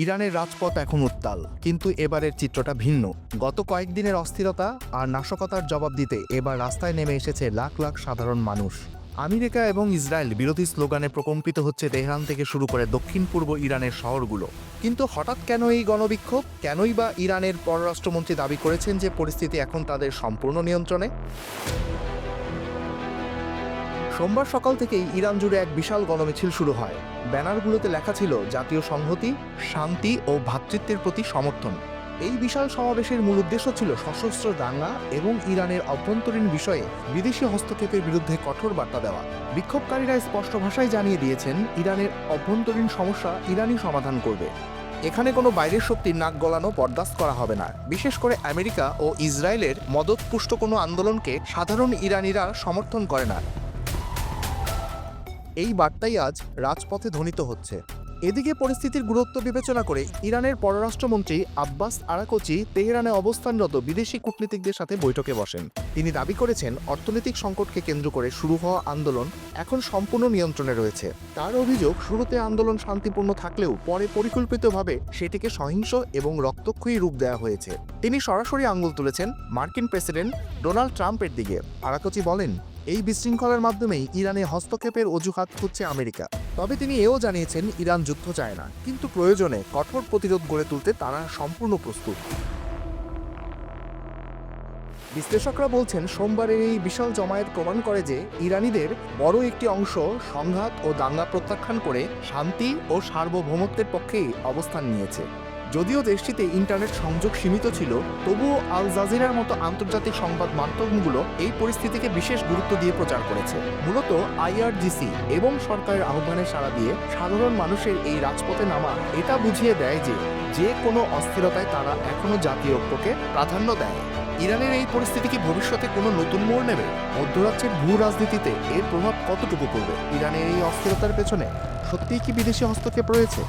ইরানের রাজপথ এখন উত্তাল, কিন্তু এবারের চিত্রটা ভিন্ন। গত কয়েকদিনের অস্থিরতা আর নাশকতার জবাব দিতে এবার রাস্তায় নেমে এসেছে লাখ লাখ সাধারণ মানুষ। আমেরিকা এবং ইসরায়েল বিরোধী স্লোগানে প্রকম্পিত হচ্ছে তেহরান থেকে শুরু করে দক্ষিণ পূর্ব ইরানের শহরগুলো। কিন্তু হঠাৎ কেন এই গণবিক্ষোভ? কেনই বা ইরানের পররাষ্ট্রমন্ত্রী দাবি করেছেন যে পরিস্থিতি এখন তাদের সম্পূর্ণ নিয়ন্ত্রণে? সোমবার সকাল থেকেই ইরান জুড়ে এক বিশাল গণমিছিল শুরু হয়। ব্যানারগুলোতে লেখা ছিল জাতীয় সংহতি, শান্তি ও ভ্রাতৃত্বের প্রতি সমর্থন। এই বিশাল সমাবেশের মূল উদ্দেশ্য ছিল সশস্ত্র দাঙ্গা এবং ইরানের অভ্যন্তরীণ বিষয়ে বিদেশি হস্তক্ষেপের বিরুদ্ধে কঠোর বার্তা দেওয়া। বিক্ষোভকারীরা স্পষ্ট ভাষায় জানিয়ে দিয়েছেন, ইরানের অভ্যন্তরীণ সমস্যা ইরানই সমাধান করবে। এখানে কোনো বাইরের শক্তির নাক গলানো বরদাস্ত করা হবে না। বিশেষ করে আমেরিকা ও ইসরায়েলের মদতপুষ্ট কোনো আন্দোলনকে সাধারণ ইরানিরা সমর্থন করে না। এই বার্তাই আজ রাজপথে ধ্বনিত হচ্ছে। এদিকে পরিস্থিতির গুরুত্ব বিবেচনা করে ইরানের পররাষ্ট্রমন্ত্রী আব্বাস আরাকচি তেহরানে অবস্থানরত বিদেশি কূটনীতিকদের সাথে বৈঠকে বসেন। তিনি দাবি করেছেন, অর্থনৈতিক সংকটকে কেন্দ্র করে শুরু হওয়া আন্দোলন এখন সম্পূর্ণ নিয়ন্ত্রণে রয়েছে। তার অভিযোগ, শুরুতে আন্দোলন শান্তিপূর্ণ থাকলেও পরে পরিকল্পিতভাবে সেটিকে সহিংস এবং রক্তক্ষয়ী রূপ দেওয়া হয়েছে। তিনি সরাসরি আঙুল তুলেছেন মার্কিন প্রেসিডেন্ট ডোনাল্ড ট্রাম্পের দিকে। আরাকচি বলেন, এই বিশৃঙ্খলার মাধ্যমেই ইরানে হস্তক্ষেপের অজুহাত খুঁজছে আমেরিকা। তবে তিনি এও জানিয়েছেন, ইরান যুদ্ধ চায় না, কিন্তু প্রয়োজনে কঠোর প্রতিরোধ গড়ে তুলতে তারা সম্পূর্ণ প্রস্তুত। বিশ্লেষকরা বলছেন, সোমবারের এই বিশাল জমায়েত প্রমাণ করে যে ইরানিদের বড় একটি অংশ সংঘাত ও দাঙ্গা প্রত্যাখ্যান করে শান্তি ও সার্বভৌমত্বের পক্ষেই অবস্থান নিয়েছে। যদিও দেশটিতে ইন্টারনেট সংযোগ সীমিত ছিল, তবুও আল জাজিরার মতো আন্তর্জাতিক সংবাদ মাধ্যমগুলো এই পরিস্থিতিকে বিশেষ গুরুত্ব দিয়ে প্রচার করেছে। মূলত আইআরজিসি এবং সরকারের আহ্বানে সাড়া দিয়ে সাধারণ মানুষের এই রাজপথে নামা এটা বুঝিয়ে দেয় যে যে কোনো অস্থিরতায় তারা এখনও জাতীয় ঐক্যকে প্রাধান্য দেয়। ইরানের এই পরিস্থিতি কি ভবিষ্যতে কোনো নতুন মোড় নেবে? মধ্যপ্রাচ্যের ভূ রাজনীতিতে এর প্রভাব কতটুকু পড়বে? ইরানের এই অস্থিরতার পেছনে সত্যিই কি বিদেশি হস্তক্ষেপ রয়েছে?